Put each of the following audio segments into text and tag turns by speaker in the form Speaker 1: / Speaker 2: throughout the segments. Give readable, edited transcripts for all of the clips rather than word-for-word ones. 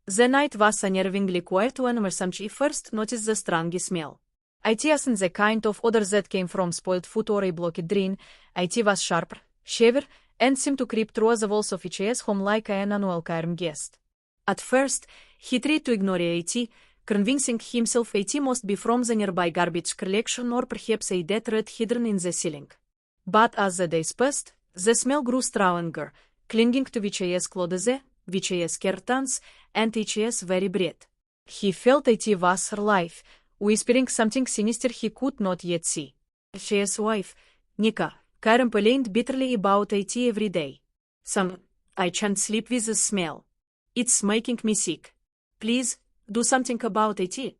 Speaker 1: The night was unnervingly quiet when Somchai first noticed the strange smell. It wasn't the kind of odor that came from spoiled food or a blocked drain. It was sharp, heavy, and seemed to creep through the walls of each home like an unwelcome guest. At first, he tried to ignore it, convincing himself it must be from the nearby garbage collection or perhaps a dead rat hidden in the ceiling. But as the days passed, the smell grew stronger, clinging to Vichay's clothes, Vichay's curtains, and Vichay's very breath. He felt it was alive, whispering something sinister he could not yet see. Vichay's wife, Nika, complained bitterly about it every day. I can't sleep with the smell. It's making me sick. Please, do something about it.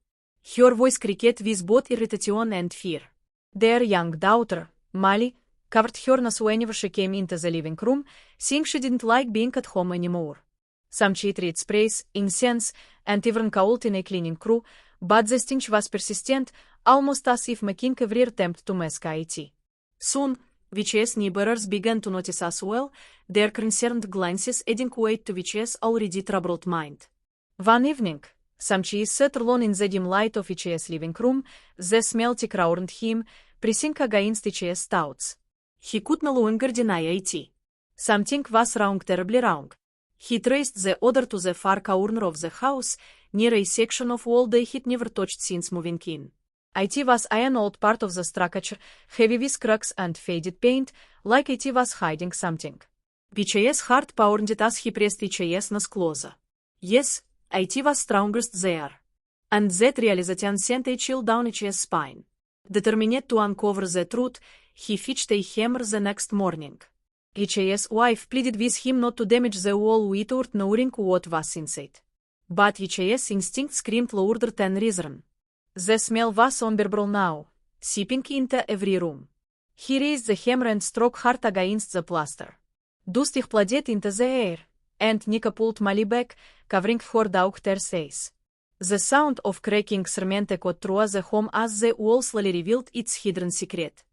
Speaker 1: Her voice cracked with both irritation and fear. Their young daughter, Molly, covered her nose whenever she came into the living room, saying she didn't like being at home anymore. Somchai tried sprays, incense, and even called in a cleaning crew, but the stench was persistent, almost as if making every attempt to mask it. Soon, Vichay's neighbors began to notice as well, their concerned glances adding weight to Vichay's already troubled mind. One evening, Somchai sat alone in the dim light of Vichay's living room, the smell crowded him, pressing against Vichay's thoughts. He could no longer deny it. Something was wrong, terribly wrong. He traced the odor to the far corner of the house, near a section of wall they had never touched since moving in. It was an old part of the structure, heavy with cracks and faded paint, like it was hiding something. Vichay's heart pounded as he pressed Vichay's nose closer. Yes, it was strongest there. And that realization sent a chill down Vichay's spine. Determined to uncover the truth, he fetched a hammer the next morning. Vichay's wife pleaded with him not to damage the wall without knowing what was inside. But Vichay's instinct screamed louder than reason. The smell was unbearable now, seeping into every room. He raised the hammer and struck hard against the plaster. Dust exploded into the air, and Nika pulled Molly back, covering her daughter's face. The sound of cracking cement echoed through the home as the wall slowly revealed its hidden secret.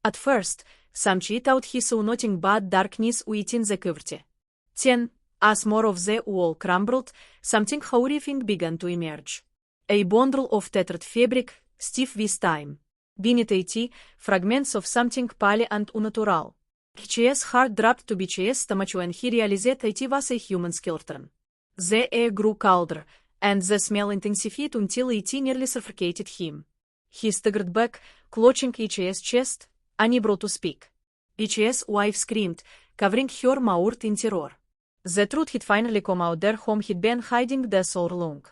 Speaker 1: At first, Somchai thought he saw nothing but darkness within the cavity. Then, as more of the wall crumbled, something horrifying began to emerge. A bundle of tattered fabric, stiff with time. Beneath it, fragments of something pale and unnatural. Vichay's heart dropped to Vichay's stomach when he realized it was a human skeleton. The air grew colder, and the smell intensified until it nearly suffocated him. He staggered back, clutching Vichay's chest, unable to speak. Vichay's wife screamed, covering her mouth in terror. The truth had finally come out. Their home had been hiding there so long.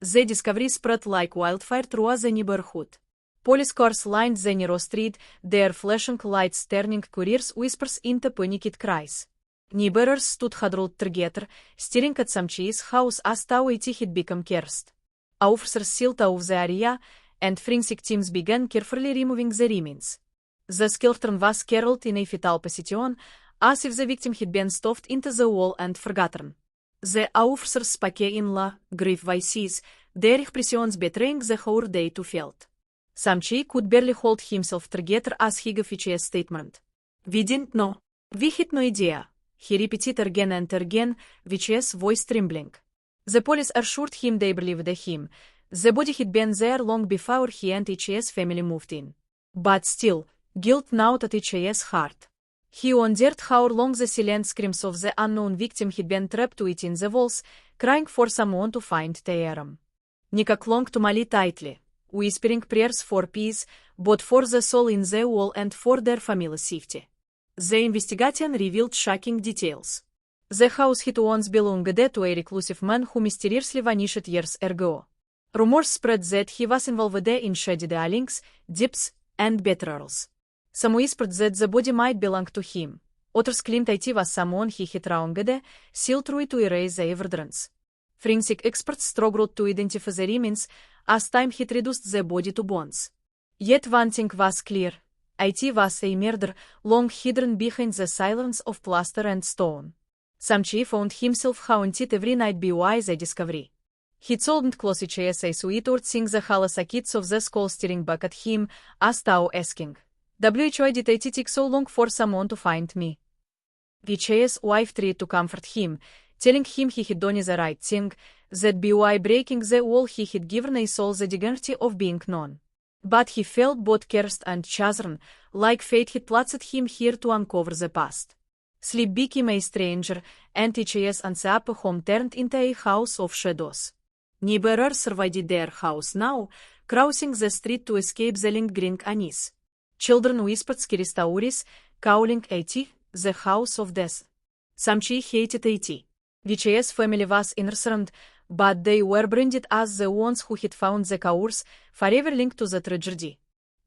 Speaker 1: The discovery spread like wildfire through the neighborhood. Police cars lined the narrow street, their flashing lights turning couriers' whispers into panicked cries. Neighbors stood huddled together, staring at Somchai's house as though it had become cursed. Officers sealed off the area, and forensic teams began carefully removing the remains. The skeleton was curled in a fetal position, as if the victim had been stuffed into the wall and forgotten. The officers spoke in low, grave voices, their expressions betraying the horror they too felt. Somchai could barely hold himself together as he gave Vichay's statement. We didn't know. We had no idea. He repeated again and again, Vichay's voice trembling. The police assured him they believed him. The body had been there long before he and Vichay's family moved in. But still, guilt gnawed at Vichay's heart. He wondered how long the silent screams of the unknown victim had been trapped within the walls, crying for someone to find them. Nika clung to Molly tightly, whispering prayers for peace, both for the soul in the wall and for their family's safety. The investigation revealed shocking details. The house had once belonged to a reclusive man who mysteriously vanished years ago. Rumors spread that he was involved in shady dealings, debts, and betrayals. Some whispered that the body might belong to him. Others claimed it was someone he had wronged, sealed through to erase the evidence. Forensic experts struggled to identify the remains, as time had reduced the body to bones. Yet one thing was clear. It was a murder, long hidden behind the silence of plaster and stone. Somchai found himself haunted every night by the discovery. He told close Vichay's eyes without seeing the hollow sockets of the skull staring back at him, as though asking, "Why did it take so long for someone to find me?" Vichay's wife tried to comfort him, telling him he had done the right thing, that by breaking the wall he had given a soul the dignity of being known. But he felt both cursed and chosen, like fate had placed him here to uncover the past. Sleep became a stranger, and each unsafe home turned into a house of shadows. Neighbors surveyed their house now, crossing the street to escape the lingering unease. Children whispered scary stories, calling it the house of death. Somchai hated it. VHS family was innocent, but they were branded as the ones who had found the cures, forever linked to the tragedy.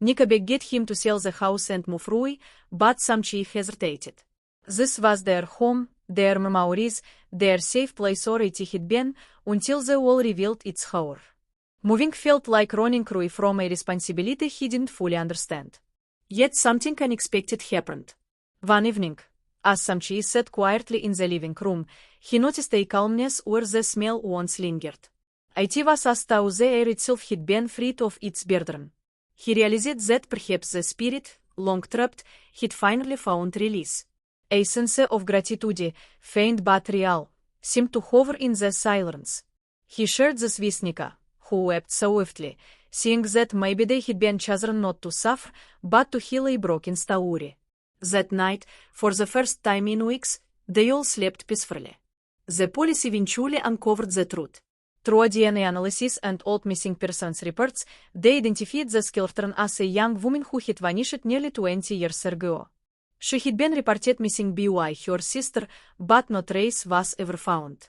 Speaker 1: Nika begged him to sell the house and move away, but Somchai hesitated. This was their home, their memories, their safe place, or it had been, until the wall revealed its horror. Moving felt like running away from a responsibility he didn't fully understand. Yet something unexpected happened. One evening, as Somchai sat quietly in the living room, he noticed a calmness where the smell once lingered. It was as though the air itself had been freed of its burden. He realized that perhaps the spirit, long trapped, had finally found release. A sense of gratitude, faint but real, seemed to hover in the silence. He shared this with Nika, who wept softly, seeing that maybe they had been chosen not to suffer, but to heal a broken story. That night, for the first time in weeks, they all slept peacefully. The police eventually uncovered the truth. Through DNA analysis and old missing persons reports, they identified the skeleton as a young woman who had vanished nearly 20 years ago. She had been reported missing by her sister, but no trace was ever found.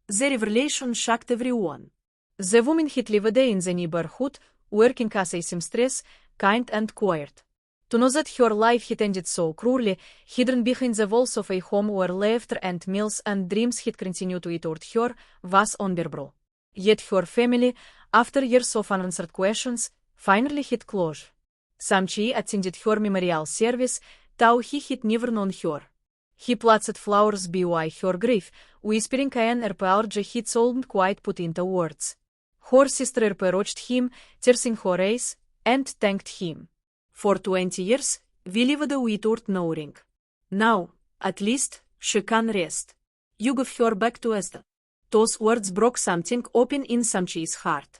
Speaker 1: The revelation shocked everyone. The woman had lived in the neighborhood, working as a seamstress, kind and quiet. To know that her life had ended so cruelly, hidden behind the walls of a home where laughter and meals and dreams had continued to eat toward her, was unbearable. Yet her family, after years of unanswered questions, finally had closure. Somchai attended her memorial service, though he had never known her. He planted flowers by her grave, whispering an apology he'd seldom quite put into words. Her sister approached him, tears in her eyes, and thanked him. For 20 years, we lived without knowing. Now, at least, she can rest. You give her back to us. Those words broke something open in Somchai's heart.